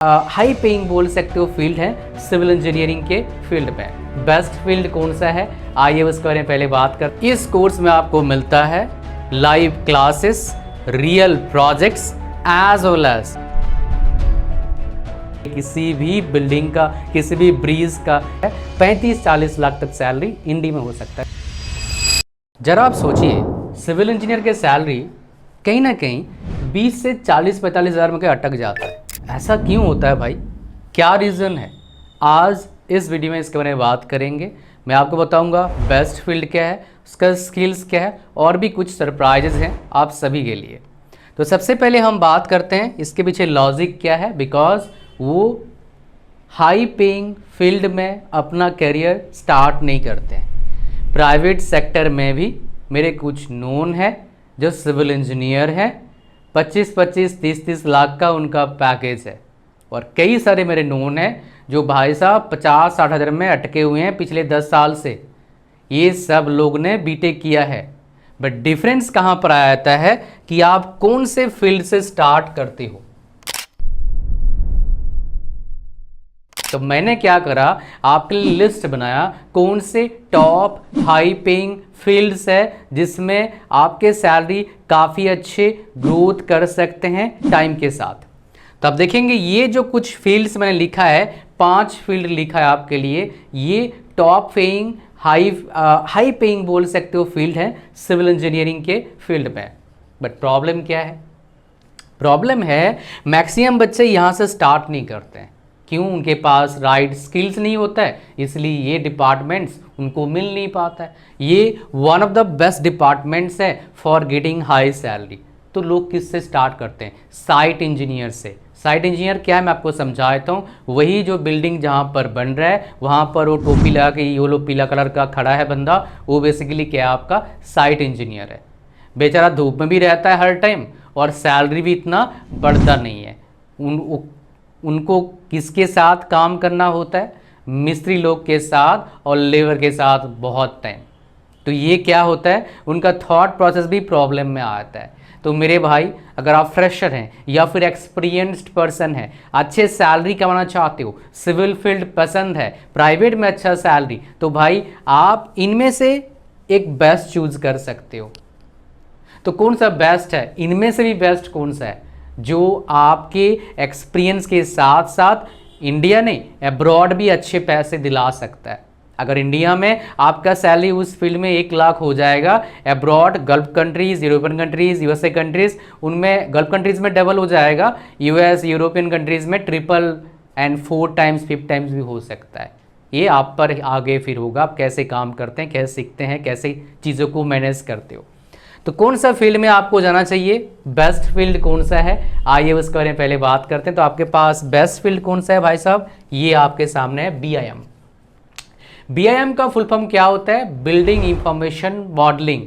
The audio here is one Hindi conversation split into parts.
हाई पेइंग बोल सकते हो फील्ड है सिविल इंजीनियरिंग के फील्ड में। बेस्ट फील्ड कौन सा है, आइए उसके बारे में पहले बात कर। इस कोर्स में आपको मिलता है live classes, real projects as well as किसी भी बिल्डिंग का, किसी भी ब्रीज का 35-40 लाख तक सैलरी इंडी में हो सकता है। जरा आप सोचिए, सिविल इंजीनियर के सैलरी कहीं ना कहीं 20 से 40-45 हज़ार में अटक जाता है। ऐसा क्यों होता है भाई, क्या रीज़न है? आज इस वीडियो में इसके बारे में बात करेंगे। मैं आपको बताऊंगा बेस्ट फील्ड क्या है, उसका स्किल्स क्या है और भी कुछ सरप्राइजेज हैं आप सभी के लिए। तो सबसे पहले हम बात करते हैं इसके पीछे लॉजिक क्या है, बिकॉज वो हाई पेइंग फील्ड में अपना करियर स्टार्ट नहीं करते हैं। प्राइवेट सेक्टर में भी मेरे कुछ नोन है जो सिविल इंजीनियर हैं, 25-25, 30-30 लाख का उनका पैकेज है। और कई सारे मेरे नोन हैं जो भाई साहब 50-60 हज़ार में अटके हुए हैं पिछले 10 साल से। ये सब लोग ने बीटेक किया है, बट डिफरेंस कहाँ पर आ जाता है कि आप कौन से फील्ड से स्टार्ट करते हो। तो मैंने क्या करा, आपके लिए लिस्ट बनाया कौन से टॉप हाई पेइंग फील्ड्स है जिसमें आपके सैलरी काफ़ी अच्छे ग्रोथ कर सकते हैं टाइम के साथ। तो आप देखेंगे ये जो कुछ फील्ड्स मैंने लिखा है, 5 फील्ड लिखा है आपके लिए। ये टॉप पेइंग हाई पेइंग बोल सकते हो फील्ड है सिविल इंजीनियरिंग के फील्ड में। बट प्रॉब्लम क्या है? प्रॉब्लम है मैक्सिमम बच्चे यहाँ से स्टार्ट नहीं करते हैं। क्यों? उनके पास राइट स्किल्स नहीं होता है, इसलिए ये डिपार्टमेंट्स उनको मिल नहीं पाता है। ये one of the best departments है फॉर गेटिंग हाई सैलरी। तो लोग किससे स्टार्ट करते हैं? साइट इंजीनियर से। साइट इंजीनियर क्या है मैं आपको समझा देता हूँ। वही जो बिल्डिंग जहाँ पर बन रहा है वहाँ पर वो टोपी लगा के येलो पीला कलर का खड़ा है बंदा, वो बेसिकली क्या है आपका साइट इंजीनियर है। बेचारा धूप में भी रहता है हर टाइम और सैलरी भी इतना बढ़ता नहीं है। उनको किसके साथ काम करना होता है? मिस्त्री लोग के साथ और लेबर के साथ बहुत टाइम। तो ये क्या होता है, उनका थॉट प्रोसेस भी प्रॉब्लम में आता है। तो मेरे भाई, अगर आप फ्रेशर हैं या फिर एक्सपीरियंस्ड पर्सन हैं, अच्छे सैलरी कमाना चाहते हो, सिविल फील्ड पसंद है, प्राइवेट में अच्छा सैलरी, तो भाई आप इनमें से एक बेस्ट चूज कर सकते हो। तो कौन सा बेस्ट है? इनमें से भी बेस्ट कौन सा है जो आपके एक्सपीरियंस के साथ साथ इंडिया ने अब्रॉड भी अच्छे पैसे दिला सकता है। अगर इंडिया में आपका सैलरी उस फील्ड में 1 लाख हो जाएगा, abroad gulf countries, European countries, USA countries, उनमें गल्फ कंट्रीज में डबल हो जाएगा, यूएस यूरोपियन कंट्रीज में 3 टाइम्स 5 टाइम्स भी हो सकता है। ये आप पर आगे फिर होगा, आप कैसे काम करते हैं, कैसे सीखते हैं, कैसे चीज़ों को मैनेज करते हो। तो कौन सा फील्ड में आपको जाना चाहिए, बेस्ट फील्ड कौन सा है, आइए उसके बारे में पहले बात करते हैं। तो आपके पास बेस्ट फील्ड कौन सा है भाई साहब? ये आपके सामने है BIM। BIM का फुल फॉर्म क्या होता है? Building information modelling.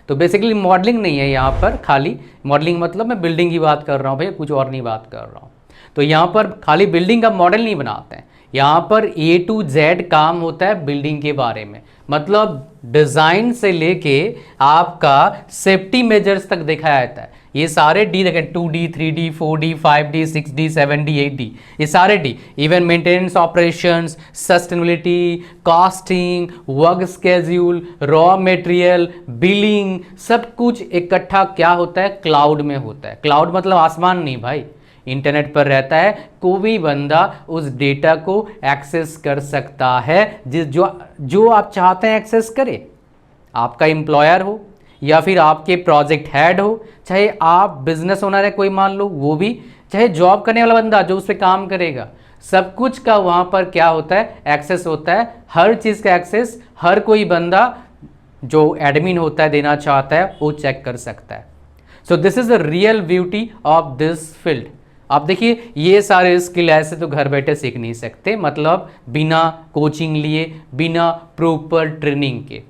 तो बेसिकली मॉडलिंग नहीं है यहाँ पर, खाली मॉडलिंग मतलब मैं बिल्डिंग की बात कर रहा हूँ भैया, कुछ और नहीं बात कर रहा हूँ। तो यहाँ पर खाली बिल्डिंग का मॉडल नहीं बनाते हैं, यहाँ पर A to Z काम होता है बिल्डिंग के बारे में। मतलब डिज़ाइन से लेके आपका सेफ्टी मेजर्स तक दिखाया जाता है। ये सारे डी देखें, 2D, 3D, 4D, 5D, 6D, 7D, 8D, ये सारे D. Even maintenance operations, sustainability, costing, work schedule, raw material, billing, सब कुछ इकट्ठा क्या होता है? क्लाउड में होता है। क्लाउड मतलब आसमान नहीं भाई, इंटरनेट पर रहता है। कोई भी बंदा उस डेटा को एक्सेस कर सकता है जो आप चाहते हैं एक्सेस करे। आपका एम्प्लॉयर हो या फिर आपके प्रोजेक्ट हेड हो, चाहे आप बिजनेस ओनर है कोई मान लो, वो भी, चाहे जॉब करने वाला बंदा जो उस पर काम करेगा, सब कुछ का वहाँ पर क्या होता है? एक्सेस होता है। हर चीज़ का एक्सेस हर कोई बंदा जो एडमिन होता है देना चाहता है वो चेक कर सकता है। So this is the real beauty of this field. आप देखिए ये सारे स्किल ऐसे तो घर बैठे सीख नहीं सकते, मतलब बिना कोचिंग लिए, बिना प्रॉपर ट्रेनिंग के।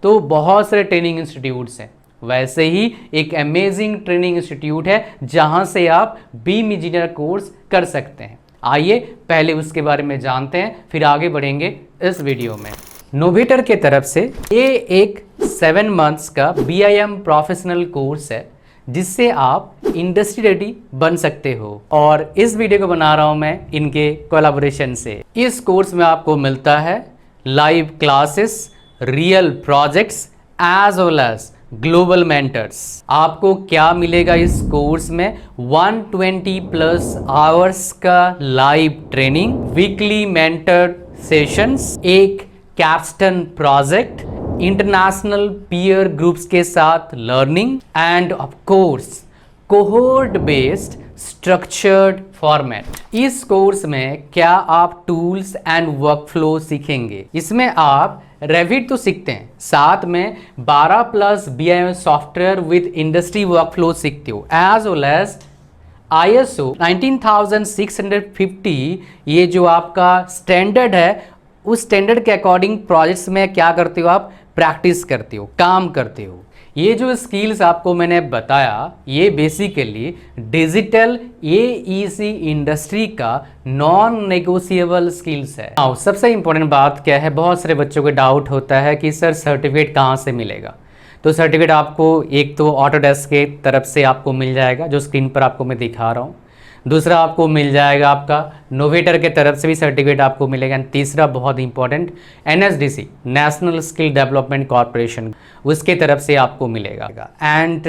तो बहुत सारे ट्रेनिंग इंस्टीट्यूट्स हैं, वैसे ही एक अमेजिंग ट्रेनिंग इंस्टीट्यूट है जहां से आप बीम इंजीनियर कोर्स कर सकते हैं। आइए पहले उसके बारे में जानते हैं, फिर आगे बढ़ेंगे इस वीडियो में। नोवेटर के तरफ से ये एक 7 मंथ्स का BIM प्रोफेशनल कोर्स है जिससे आप इंडस्ट्री रेडी बन सकते हो। और इस वीडियो को बना रहा हूं मैं इनके कोलैबोरेशन से। इस कोर्स में आपको मिलता है live classes, real projects as well as global mentors. आपको क्या मिलेगा इस कोर्स में? 120 प्लस आवर्स का live training, weekly mentor sessions, एक capstone project, international peer groups के साथ learning and of course cohort based structured format. इस कोर्स में क्या आप टूल्स एंड वर्कफ्लो सीखेंगे। इसमें आप रेविट तो सीखते हैं, साथ में 12 plus BIM software with industry workflow सीखते हो, एज वेल एज ISO 19650 ये जो आपका स्टैंडर्ड है, उस स्टैंडर्ड के अकॉर्डिंग प्रोजेक्ट्स में क्या करते हो आप? प्रैक्टिस करते हो, काम करते हो। ये जो स्किल्स आपको मैंने बताया ये बेसिकली डिजिटल AEC इंडस्ट्री का नॉन नेगोशिएबल स्किल्स है। अब सबसे इंपॉर्टेंट बात क्या है, बहुत सारे बच्चों को डाउट होता है कि सर सर्टिफिकेट कहाँ से मिलेगा। तो सर्टिफिकेट आपको एक तो ऑटोडेस्क के तरफ से आपको मिल जाएगा, जो स्क्रीन पर आपको मैं दिखा रहा हूँ। दूसरा आपको मिल जाएगा आपका नोवेटर के तरफ से भी सर्टिफिकेट आपको मिलेगा। तीसरा बहुत important NSDC national skill development corporation, उसके तरफ से आपको मिलेगा। And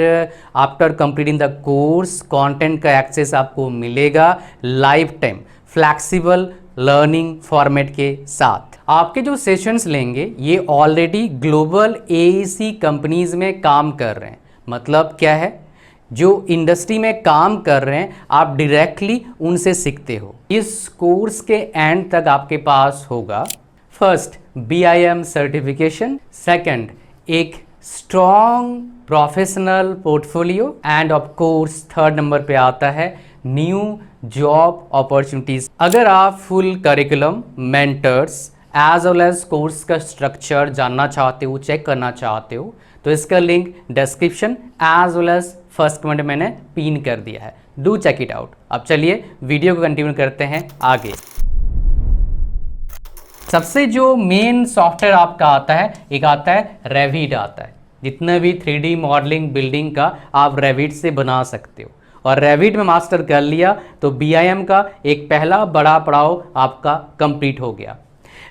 after completing the course content का एक्सेस आपको मिलेगा life time flexible learning format के साथ। आपके जो सेशंस लेंगे ये ऑलरेडी ग्लोबल AEC कंपनीज में काम कर रहे हैं। मतलब क्या है, जो इंडस्ट्री में काम कर रहे हैं आप डायरेक्टली उनसे सीखते हो। इस कोर्स के एंड तक आपके पास होगा फर्स्ट BIM सर्टिफिकेशन, सेकंड एक strong professional portfolio end of course third number पे आता है न्यू जॉब अपॉर्चुनिटीज। अगर आप full curriculum, mentors as well as course का स्ट्रक्चर जानना चाहते हो, चेक करना चाहते हो, तो इसका link description as well as first comment मैंने पिन कर दिया है, डू चेक इट आउट। अब चलिए वीडियो को कंटिन्यू करते हैं आगे। सबसे जो मेन सॉफ्टवेयर आपका आता है, एक आता है रेविट आता है। जितना भी 3D मॉडलिंग बिल्डिंग का आप रेविट से बना सकते हो, और रेविट में मास्टर कर लिया तो BIM का एक पहला बड़ा पड़ाव आपका कंप्लीट हो गया।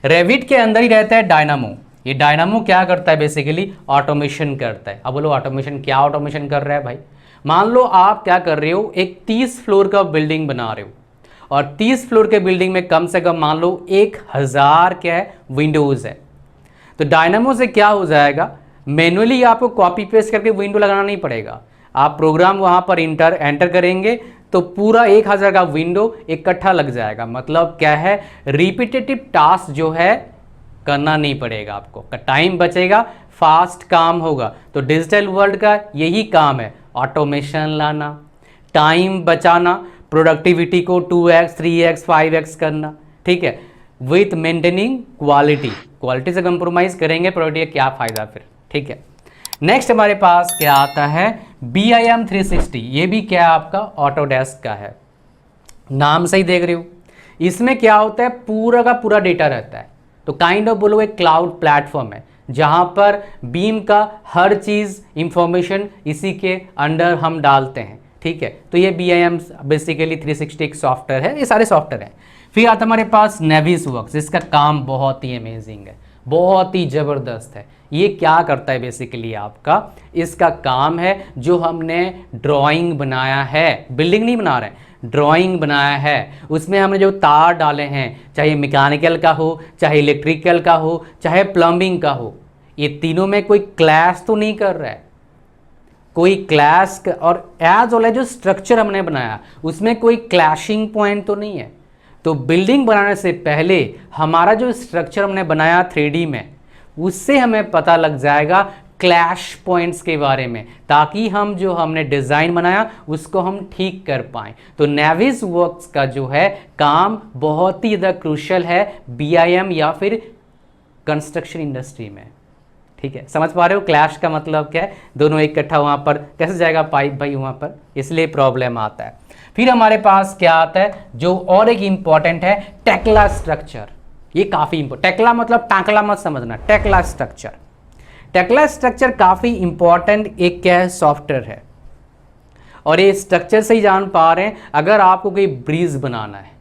रेविट के अंदर ही रहता है डायनामो। ये डायनामो क्या करता है? बेसिकली ऑटोमेशन करता है। अब बोलो ऑटोमेशन, क्या ऑटोमेशन कर रहा है भाई? मान लो आप क्या कर रहे हो, एक 30 फ्लोर का बिल्डिंग बना रहे हो, और 30 फ्लोर के बिल्डिंग में कम से कम मान लो 1000 क्या है विंडोज है। तो डायनामो से क्या हो जाएगा, मैनुअली आपको कॉपी पेस्ट करके विंडो लगाना नहीं पड़ेगा। आप प्रोग्राम वहां पर एंटर करेंगे तो पूरा 1000 का विंडो इकट्ठा लग जाएगा। मतलब क्या है, रिपीटेटिव टास्क जो है करना नहीं पड़ेगा आपको, टाइम बचेगा, फास्ट काम होगा। तो डिजिटल वर्ल्ड का यही काम है, ऑटोमेशन लाना, टाइम बचाना, प्रोडक्टिविटी को 2x 3x 5x करना, ठीक है, विथ मेंटेनिंग क्वालिटी। क्वालिटी से कंप्रोमाइज करेंगे प्रोडक्टिविटी का क्या फायदा फिर, ठीक है। नेक्स्ट हमारे पास क्या आता है, BIM 360। ये भी क्या आपका ऑटोडेस्क का है, नाम सही देख रहे हो। इसमें क्या होता है, पूरा का पूरा डेटा रहता है। तो काइंड ऑफ बोलो एक क्लाउड प्लेटफॉर्म है जहां पर बीम का हर चीज इंफॉर्मेशन इसी के अंडर हम डालते हैं, ठीक है। तो ये BIM बेसिकली 360 एक सॉफ्टवेयर है, ये सारे सॉफ्टवेयर हैं। फिर आता हमारे पास नेविसवर्क्स, इसका काम बहुत ही अमेजिंग है, बहुत ही ज़बरदस्त है। ये क्या करता है बेसिकली आपका, इसका काम है जो हमने ड्राइंग बनाया है, बिल्डिंग नहीं बना रहे हैं, ड्राइंग बनाया है, उसमें हमने जो तार डाले हैं, चाहे मैकेनिकल का हो, चाहे इलेक्ट्रिकल का हो, चाहे प्लम्बिंग का हो, ये तीनों में कोई क्लैश तो नहीं कर रहा है, कोई क्लैश, और एज वेल एज जो स्ट्रक्चर हमने बनाया उसमें कोई क्लैशिंग पॉइंट तो नहीं है। तो बिल्डिंग बनाने से पहले हमारा जो स्ट्रक्चर हमने बनाया 3D में, उससे हमें पता लग जाएगा क्लैश पॉइंट्स के बारे में, ताकि हम जो हमने डिज़ाइन बनाया उसको हम ठीक कर पाएँ। तो नेविसवर्क्स का जो है काम बहुत ही ज़्यादा क्रूशियल है BIM या फिर कंस्ट्रक्शन इंडस्ट्री में, ठीक है। समझ पा रहे हो क्लैश का मतलब क्या है, दोनों इकट्ठा वहाँ पर कैसे जाएगा पाइप भाई वहाँ पर, इसलिए प्रॉब्लम आता है। फिर हमारे पास क्या आता है जो और एक इंपॉर्टेंट है, टेक्ला स्ट्रक्चर। ये काफ़ी इंपॉर्टेंट, टेक्ला मतलब टाकला मत समझना, टेक्ला स्ट्रक्चर। टेक्ला स्ट्रक्चर काफ़ी इंपॉर्टेंट एक क्या है, सॉफ्टवेयर है। और ये स्ट्रक्चर से ही जान पा रहे हैं, अगर आपको कोई ब्रिज बनाना है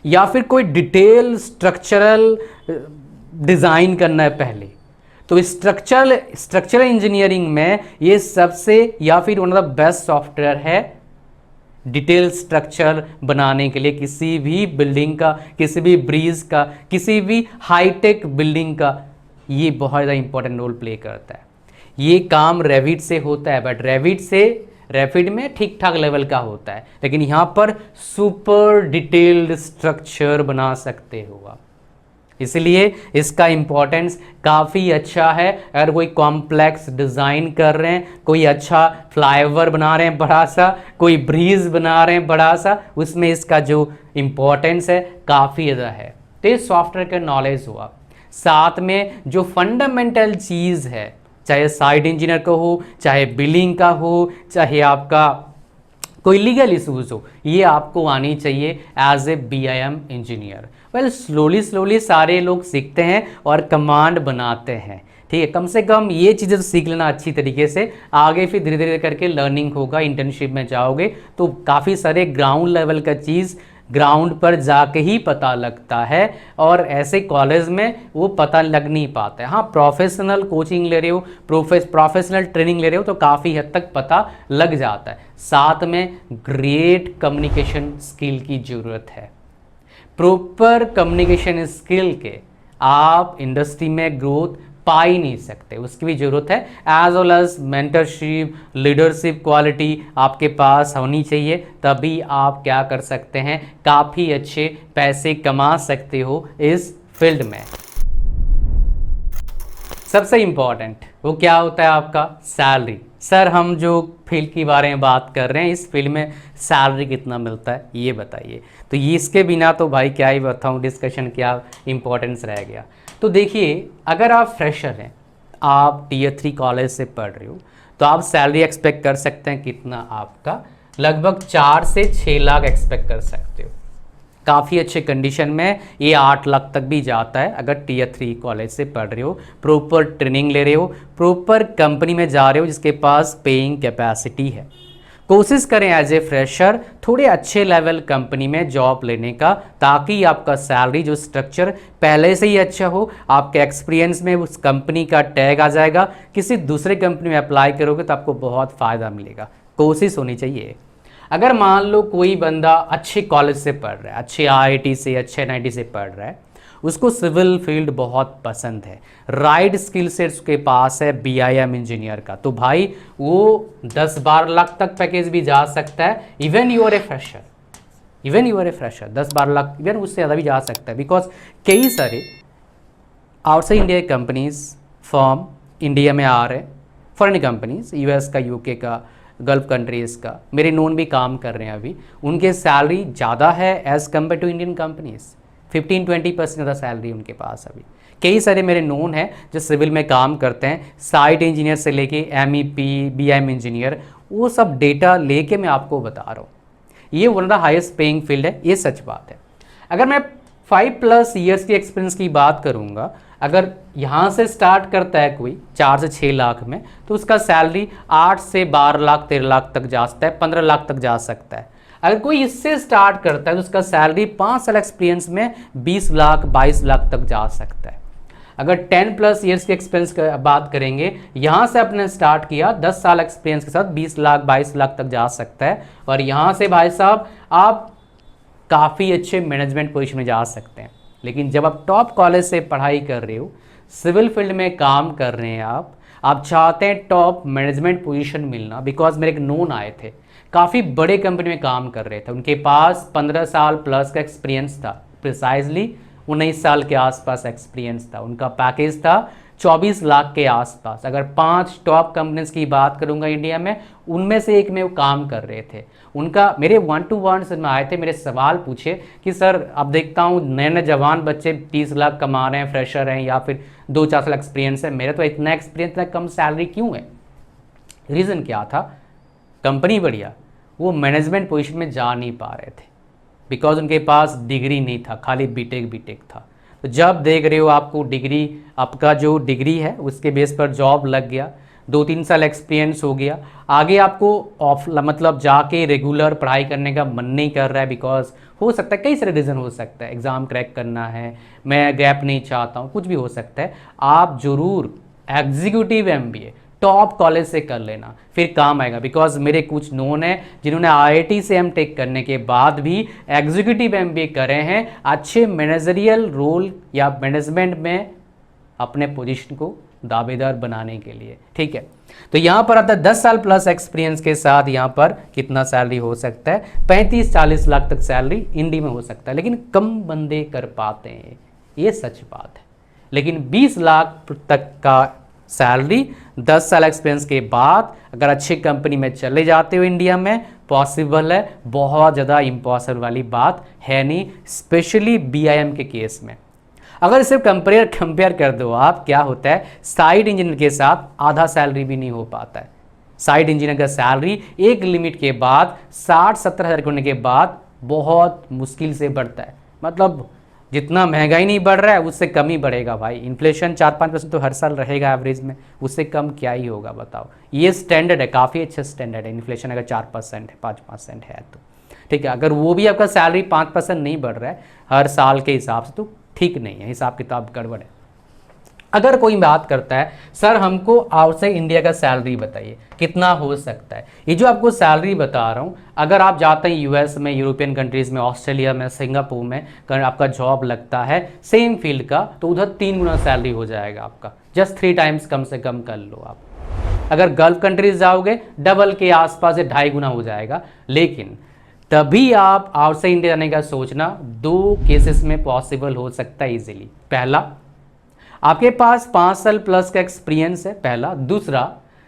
या फिर कोई डिटेल स्ट्रक्चरल डिज़ाइन करना है पहले, तो स्ट्रक्चरल इंजीनियरिंग में ये सबसे या फिर one of the best software है डिटेल स्ट्रक्चर बनाने के लिए, किसी भी बिल्डिंग का, किसी भी ब्रिज का, किसी भी हाईटेक बिल्डिंग का। ये बहुत ज़्यादा इंपॉर्टेंट रोल प्ले करता है। ये काम रेविट से होता है, बट रैपिड में ठीक ठाक लेवल का होता है, लेकिन यहाँ पर सुपर डिटेल्ड स्ट्रक्चर बना सकते हो आप, इसलिए इसका इम्पोर्टेंस काफ़ी अच्छा है। अगर कोई कॉम्प्लेक्स डिज़ाइन कर रहे हैं, कोई अच्छा फ्लाईओवर बना रहे हैं बड़ा सा, कोई ब्रिज बना रहे हैं बड़ा सा, उसमें इसका जो इम्पोर्टेंस है काफ़ी ज़्यादा है। तो ये सॉफ्टवेयर का नॉलेज हुआ, साथ में जो फंडामेंटल चीज़ है, चाहे साइट इंजीनियर का हो, चाहे बिलिंग का हो, चाहे आपका कोई लीगल इशूज़ हो, ये आपको आनी चाहिए as a BIM engineer. Well slowly सारे लोग सीखते हैं और कमांड बनाते हैं, ठीक है। कम से कम ये चीज़ें तो सीख लेना अच्छी तरीके से, आगे फिर धीरे धीरे करके लर्निंग होगा। इंटर्नशिप में जाओगे तो काफ़ी सारे ग्राउंड लेवल का चीज़ ग्राउंड पर जाके ही पता लगता है, और ऐसे कॉलेज में वो पता लग नहीं पाता है। हाँ, प्रोफेशनल कोचिंग ले रहे हो, प्रोफेशनल ट्रेनिंग ले रहे हो तो काफ़ी हद तक पता लग जाता है। साथ में ग्रेट कम्युनिकेशन स्किल की ज़रूरत है। प्रॉपर कम्युनिकेशन स्किल के आप इंडस्ट्री में ग्रोथ पा ही नहीं सकते, उसकी भी ज़रूरत है। As well as mentorship, leadership quality आपके पास होनी चाहिए, तभी आप क्या कर सकते हैं, काफ़ी अच्छे पैसे कमा सकते हो इस फील्ड में। सबसे इम्पॉर्टेंट वो क्या होता है आपका सैलरी। सर हम जो फील्ड के बारे में बात कर रहे हैं, इस फील्ड में सैलरी कितना मिलता है ये बताइए। तो ये इसके बिना तो भाई क्या ही बताऊँ, डिस्कशन क्या इम्पोर्टेंस रह गया। तो देखिए, अगर आप फ्रेशर हैं, आप Tier 3 कॉलेज से पढ़ रहे हो, तो आप सैलरी एक्सपेक्ट कर सकते हैं कितना, आपका लगभग 4 से 6 लाख एक्सपेक्ट कर सकते हो। काफ़ी अच्छे कंडीशन में ये 8 लाख तक भी जाता है अगर Tier 3 कॉलेज से पढ़ रहे हो, प्रॉपर ट्रेनिंग ले रहे हो, प्रॉपर कंपनी में जा रहे हो जिसके पास पेइंग कैपेसिटी है। कोशिश करें एज ए फ्रेशर थोड़े अच्छे लेवल कंपनी में जॉब लेने का, ताकि आपका सैलरी जो स्ट्रक्चर पहले से ही अच्छा हो, आपके एक्सपीरियंस में उस कंपनी का टैग आ जाएगा, किसी दूसरे कंपनी में अप्लाई करोगे तो आपको बहुत फ़ायदा मिलेगा। कोशिश होनी चाहिए। अगर मान लो कोई बंदा अच्छे कॉलेज से पढ़ रहा है, अच्छे IIT से, अच्छे NIT से पढ़ रहा है, उसको सिविल फील्ड बहुत पसंद है, राइट स्किल सेट उसके पास है BIM इंजीनियर का, तो भाई वो 10-12 लाख तक पैकेज भी जा सकता है। Even you are a fresher 10-12 lakh, even उससे ज़्यादा भी जा सकता है। बिकॉज कई सारे outside India companies from India में आ रहे हैं, फॉरेन कंपनीज, US का, UK का, गल्फ कंट्रीज़ का, मेरे नोन भी काम कर रहे हैं अभी, उनके सैलरी ज़्यादा है as compare to Indian companies. 15-20% ज़्यादा सैलरी उनके पास अभी। कई सारे मेरे नोन हैं जो सिविल में काम करते हैं, साइट इंजीनियर से लेके MEP, BIM इंजीनियर, वो सब डेटा लेके मैं आपको बता रहा हूँ। ये one of the highest paying field है, ये सच बात है। अगर मैं 5+ ईयर्स की एक्सपीरियंस की बात करूँगा, अगर यहाँ से स्टार्ट करता है कोई 4 से 6 लाख में, तो उसका सैलरी 8 से 12 लाख 13 लाख तक जा सकता है, 15 लाख तक जा सकता है। अगर कोई इससे स्टार्ट करता है तो उसका सैलरी 5 साल एक्सपीरियंस में 20 लाख 22 लाख तक जा सकता है। अगर 10+ ईयर्स के एक्सपीरियंस की बात करेंगे, यहाँ से आपने स्टार्ट किया 10 साल एक्सपीरियंस के साथ 20 लाख 22 लाख तक जा सकता है। और यहाँ से भाई साहब आप काफ़ी अच्छे मैनेजमेंट पोजीशन में जा सकते हैं। लेकिन जब आप टॉप कॉलेज से पढ़ाई कर रहे हो, सिविल फील्ड में काम कर रहे हैं, आप चाहते हैं टॉप मैनेजमेंट पोजीशन मिलना। बिकॉज मेरे एक नोन आए थे, काफ़ी बड़े कंपनी में काम कर रहे थे, उनके पास 15 साल प्लस का एक्सपीरियंस था, प्रिसाइजली 19 साल के आसपास एक्सपीरियंस था, उनका पैकेज था 24 लाख के आसपास। अगर 5 टॉप कंपनीज की बात करूंगा इंडिया में, उनमें से एक में वो काम कर रहे थे। उनका मेरे 1-to-1 में आए थे, मेरे सवाल पूछे कि सर अब देखता हूँ नए नए जवान बच्चे 30 लाख कमा रहे हैं, फ्रेशर हैं या फिर 2-4 साल एक्सपीरियंस है, मेरा तो इतना एक्सपीरियंस, इतना कम सैलरी क्यों है? रीज़न क्या था? कंपनी बढ़िया, वो मैनेजमेंट पोजीशन में जा नहीं पा रहे थे बिकॉज उनके पास डिग्री नहीं था, खाली बीटेक था। तो जब देख रहे हो आपको डिग्री, आपका जो डिग्री है उसके बेस पर जॉब लग गया, 2-3 साल एक्सपीरियंस हो गया, आगे आपको मतलब जाके रेगुलर पढ़ाई करने का मन नहीं कर रहा है, बिकॉज हो सकता है कई सारे रीज़न हो सकता है, एग्ज़ाम क्रैक करना है, मैं गैप नहीं चाहता हूँ, कुछ भी हो सकता है, आप ज़रूर एग्जीक्यूटिव एमबीए टॉप कॉलेज से कर लेना, फिर काम आएगा। बिकॉज मेरे कुछ नोन है जिन्होंने आईआईटी से एमटेक करने के बाद भी एग्जीक्यूटिव एमबीए करे हैं, अच्छे मैनेजरियल रोल या मैनेजमेंट में अपने पोजीशन को दावेदार बनाने के लिए, ठीक है। तो यहाँ पर आता है 10 साल प्लस एक्सपीरियंस के साथ यहाँ पर कितना सैलरी हो सकता है, 35-40 लाख तक सैलरी इंडी में हो सकता है, लेकिन कम बंदे कर पाते हैं, ये सच बात है। लेकिन 20 लाख तक का सैलरी 10 साल एक्सपीरियंस के बाद अगर अच्छी कंपनी में चले जाते हो इंडिया में, पॉसिबल है, बहुत ज़्यादा इम्पॉसिबल वाली बात है नहीं, स्पेशली बीआईएम के केस में। अगर सिर्फ कंपेयर कर दो आप, क्या होता है, साइड इंजीनियर के साथ आधा सैलरी भी नहीं हो पाता है। साइड इंजीनियर का सैलरी एक लिमिट के बाद 60-70 हज़ार होने के बाद बहुत मुश्किल से बढ़ता है, मतलब जितना महंगाई नहीं बढ़ रहा है उससे कम ही बढ़ेगा भाई। इन्फ्लेशन 4-5% तो हर साल रहेगा एवरेज में, उससे कम क्या ही होगा बताओ। ये स्टैंडर्ड है, काफ़ी अच्छा स्टैंडर्ड है। इन्फ्लेशन अगर 4% है, 5% है तो ठीक है। अगर वो भी आपका सैलरी 5% नहीं बढ़ रहा है हर साल के हिसाब से तो ठीक नहीं है, हिसाब किताब गड़बड़ है। अगर कोई बात करता है सर हमको आउटसाइड इंडिया का सैलरी बताइए कितना हो सकता है, ये जो आपको सैलरी बता रहा हूँ, अगर आप जाते हैं यूएस में, यूरोपियन कंट्रीज़ में, ऑस्ट्रेलिया में, सिंगापुर में, अगर आपका जॉब लगता है सेम फील्ड का, तो उधर 3 गुना सैलरी हो जाएगा आपका, जस्ट 3 टाइम्स कम से कम कर लो आप। अगर गल्फ कंट्रीज जाओगे डबल के आसपास से 2.5 गुना हो जाएगा। लेकिन तभी आप आउटसाइड इंडिया जाने का सोचना 2 केसेस में पॉसिबल हो सकता है इजीली। पहला, आपके पास 5 साल प्लस का एक्सपीरियंस है, पहला। दूसरा,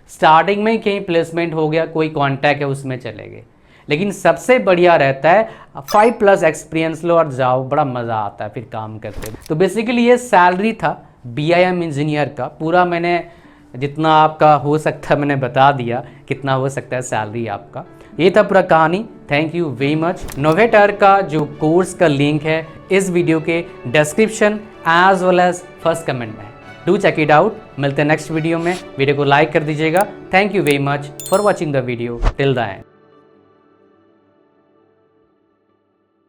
स्टार्टिंग में कहीं प्लेसमेंट हो गया, कोई कॉन्टैक्ट है उसमें चले गए। लेकिन सबसे बढ़िया रहता है 5+ एक्सपीरियंस लो और जाओ, बड़ा मज़ा आता है फिर काम करते हुए। तो बेसिकली ये सैलरी था बीआईएम इंजीनियर का, पूरा मैंने जितना आपका हो सकता है मैंने बता दिया कितना हो सकता है सैलरी आपका। ये था पूरा कहानी। Thank you very much. Novator का जो कोर्स का लिंक है इस वीडियो के description as well as first comment में, डू चेक इट आउट। मिलते हैं नेक्स्ट वीडियो में, वीडियो को लाइक कर दीजिएगा। Thank you very much for watching the video till the and.